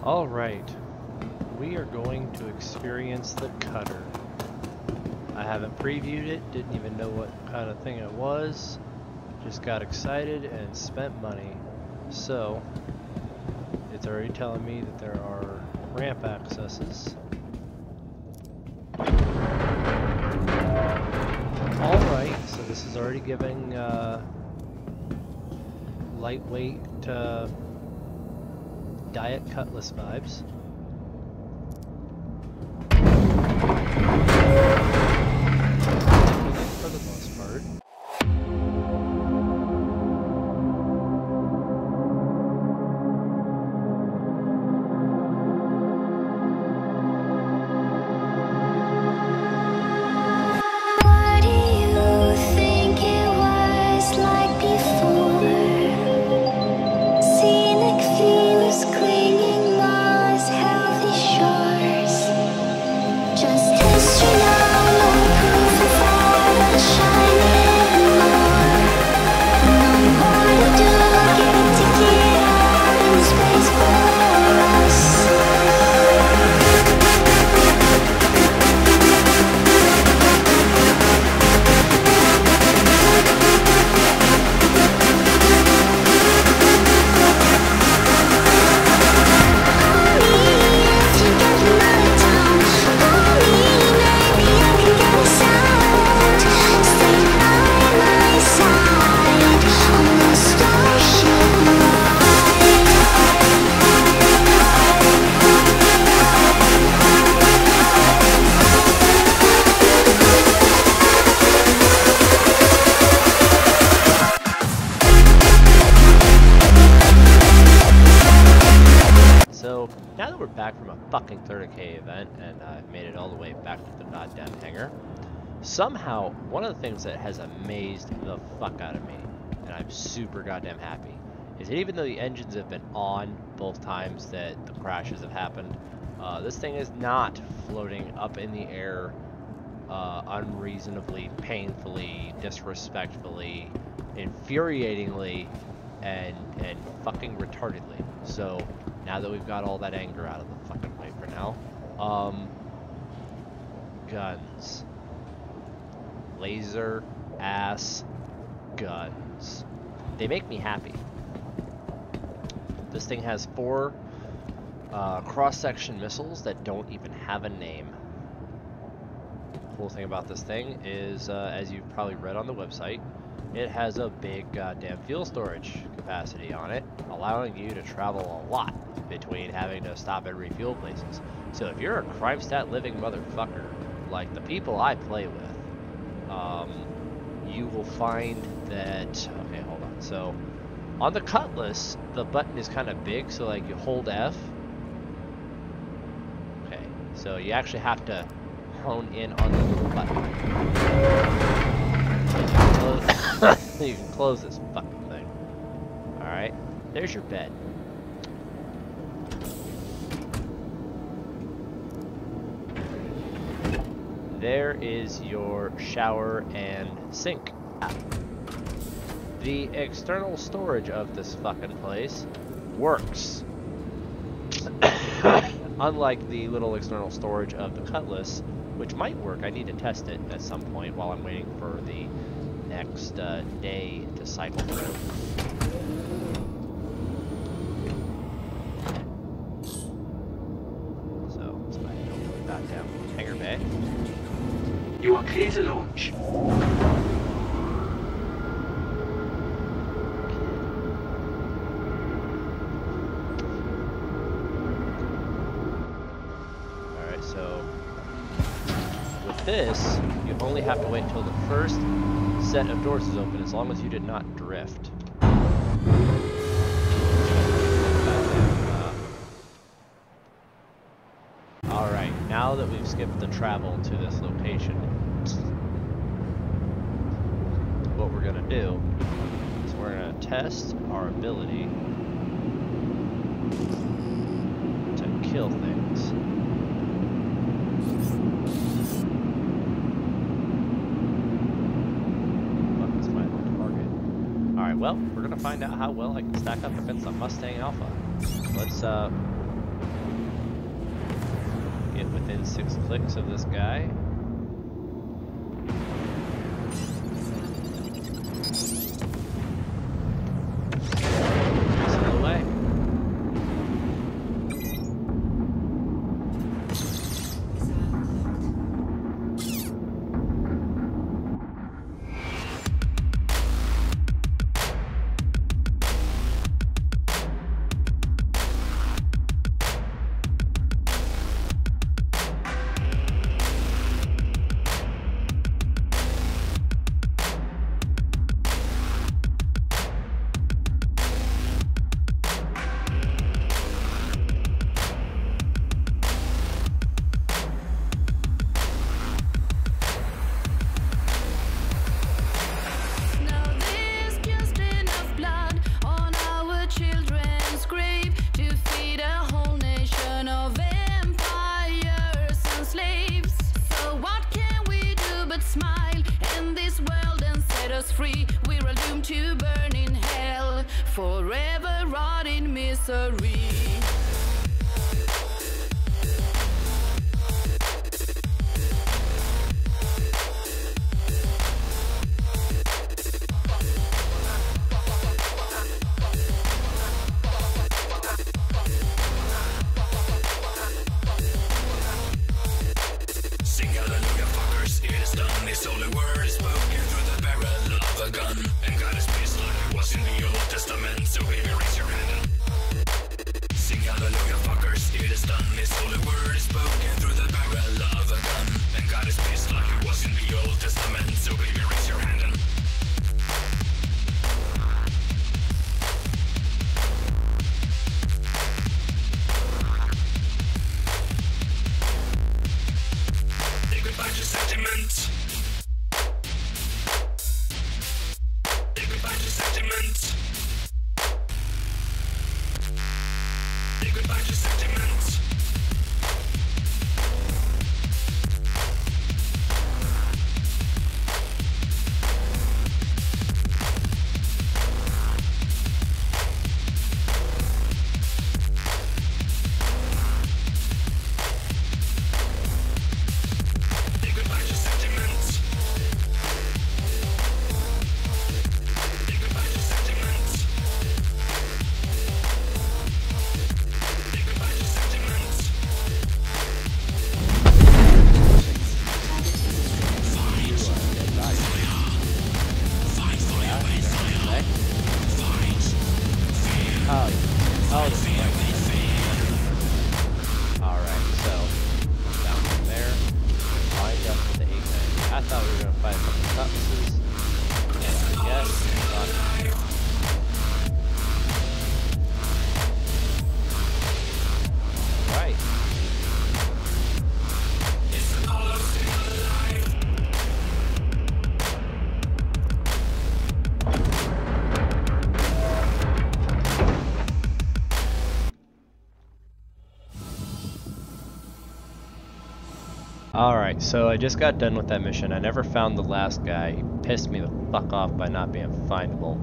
Alright, we are going to experience the cutter. I haven't previewed it, didn't even know what kind of thing it was, just got excited and spent money. So, it's already telling me that there are ramp accesses. Alright, so this is already giving lightweight Diet Cutlass vibes. For the most part. Now that we're back from a fucking 30K event, and I've made it all the way back to the goddamn hangar, somehow, one of the things that has amazed the fuck out of me, and I'm super goddamn happy, is that even though the engines have been on both times that the crashes have happened, this thing is not floating up in the air unreasonably, painfully, disrespectfully, infuriatingly, and fucking retardedly. So, now that we've got all that anger out of the fucking way for now, guns. Laser ass guns. They make me happy. This thing has 4 cross-section missiles that don't even have a name. The cool thing about this thing is, as you've probably read on the website, it has a big goddamn fuel storage capacity on it, allowing you to travel a lot between having to stop and refuel places. So if you're a crime stat living motherfucker, like the people I play with, you will find that, okay, hold on. So on the Cutlass, the button is kind of big, so like you hold F. Okay, so you actually have to hone in on the little button. And you can close this fucking thing. Alright, there's your bed. There is your shower and sink. The external storage of this fucking place works. Unlike the little external storage of the Cutlass, which might work. I need to test it at some point while I'm waiting for the next day to cycle through. So, let's go ahead and open the goddamn hangar bay. You are clear to launch. Alright, so with this, you only have to wait until the first set of doors is open, as long as you did not drift. Alright, now that we've skipped the travel to this location, what we're going to do is we're going to test our ability to kill things. Alright, well, we're gonna find out how well I can stack up against a Mustang Alpha. Let's get within 6 clicks of this guy. Whistle away. Free, we're all doomed to burn in hell, forever rot in misery. Sing hallelujah, fuckers, it is done. This holy word is spoken through the barrel of a gun. And God is peace like it was in the Old Testament. So baby, raise your hand and sing hallelujah, fuckers, it is done. This holy word is spoken through the barrel of a gun. And God is peace like it was in the Old Testament. So baby, raise your hand and say goodbye to sentiment. Say goodbye to sentiment. Say goodbye to sentiment. Say goodbye to sentiment. Say goodbye to sentiment. Say goodbye to sentiment. Fight for your way, fire. Fight. Oh, Fear with fear. alright, so down from there, lined up with the 890. I thought we were going to fight some cutlasses, and I guess not. Right. It's the call of still alive. Alright, so I just got done with that mission. I never found the last guy. He pissed me the fuck off by not being findable.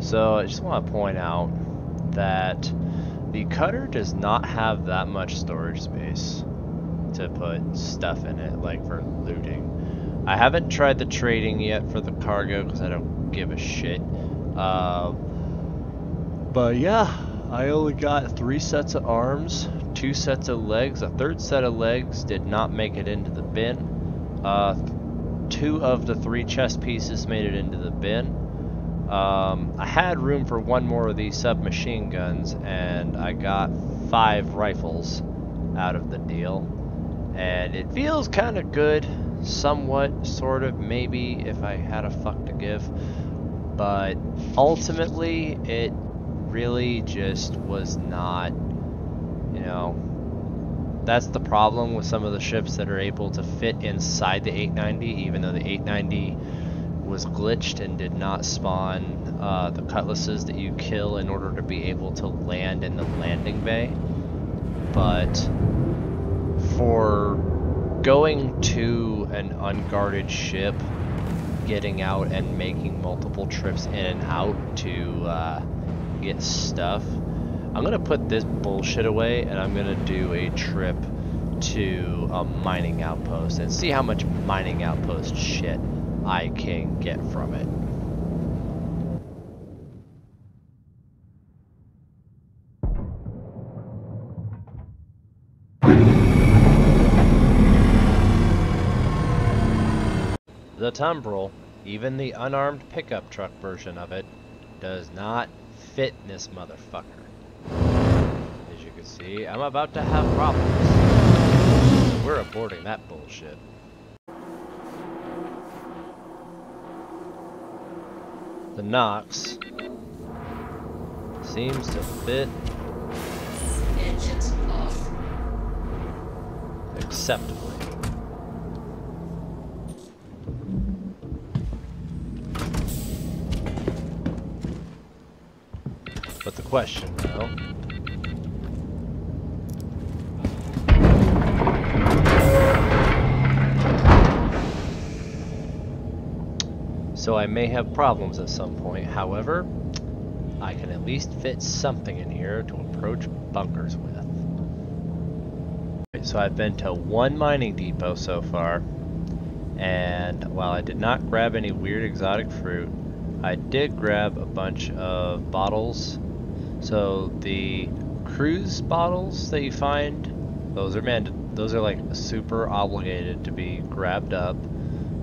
So I just want to point out that the cutter does not have that much storage space to put stuff in it, like for looting. I haven't tried the trading yet for the cargo because I don't give a shit. But yeah, I only got 3 sets of arms, 2 sets of legs. A third set of legs did not make it into the bin. 2 of the 3 chest pieces made it into the bin. I had room for 1 more of these submachine guns, and I got 5 rifles out of the deal. And it feels kind of good, somewhat, sort of, maybe, if I had a fuck to give. But ultimately, it really just was not, you know, that's the problem with some of the ships that are able to fit inside the 890, even though the 890 was glitched and did not spawn the cutlasses that you kill in order to be able to land in the landing bay. But for going to an unguarded ship, getting out and making multiple trips in and out to get stuff, I'm gonna put this bullshit away and I'm gonna do a trip to a mining outpost and see how much mining outpost shit I can get from it. The tumbrel, even the unarmed pickup truck version of it, does not fit in this motherfucker. As you can see, I'm about to have problems. We're aborting that bullshit. The Nox seems to fit Engines off. acceptably. But the question, though, so I may have problems at some point. However, I can at least fit something in here to approach bunkers with. So I've been to one mining depot so far, and while I did not grab any weird exotic fruit, I did grab a bunch of bottles. So the cruise bottles that you find, those are like super obligated to be grabbed up.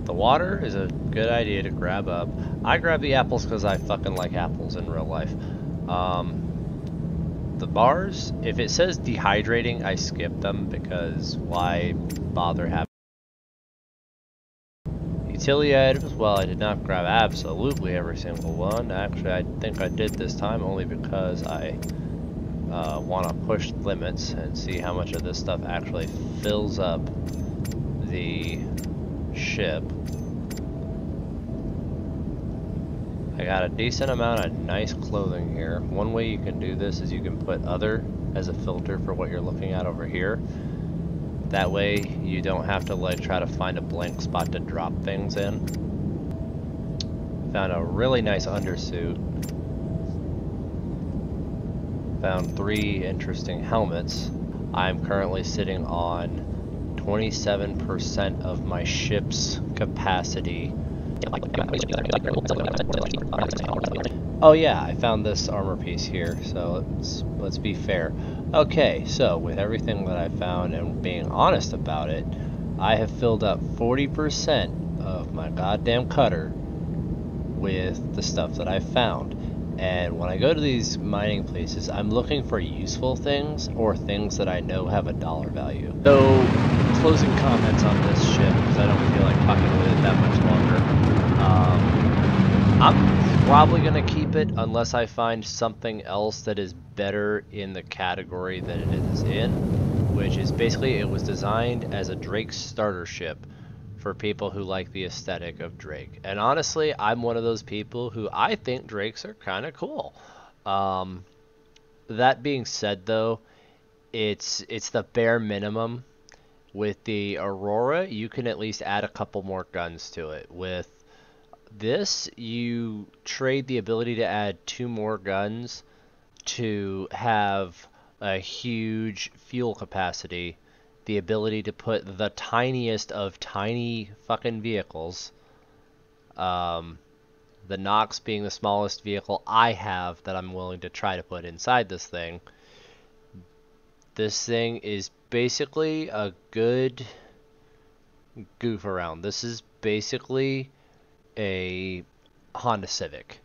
The water is a good idea to grab up. I grab the apples because I fucking like apples in real life. The bars, if it says dehydrating, I skip them because why bother having utility items? Well, I did not grab absolutely every single one. Actually, I think I did this time only because I want to push limits and see how much of this stuff actually fills up the ship. I got a decent amount of nice clothing here. One way you can do this is you can put other as a filter for what you're looking at over here. That way you don't have to like try to find a blank spot to drop things in. Found a really nice undersuit. Found 3 interesting helmets. I'm currently sitting on 27% of my ship's capacity. Oh yeah, I found this armor piece here, so let's be fair. Okay, so with everything that I found and being honest about it, I have filled up 40% of my goddamn cutter with the stuff that I found. And when I go to these mining places, I'm looking for useful things or things that I know have a dollar value. So, closing comments on this ship, because I don't feel like fucking with it that much longer. I'm probably going to keep it unless I find something else that is better in the category that it is in, which is basically it was designed as a Drake starter ship for people who like the aesthetic of Drake. And honestly, I'm one of those people who I think Drakes are kind of cool. That being said, though, it's the bare minimum. With the Aurora, you can at least add a couple more guns to it. With this, you trade the ability to add 2 more guns to have a huge fuel capacity, the ability to put the tiniest of tiny fucking vehicles, the Nox being the smallest vehicle I have that I'm willing to try to put inside this thing. This thing is basically a good goof around. This is basically a Honda Civic.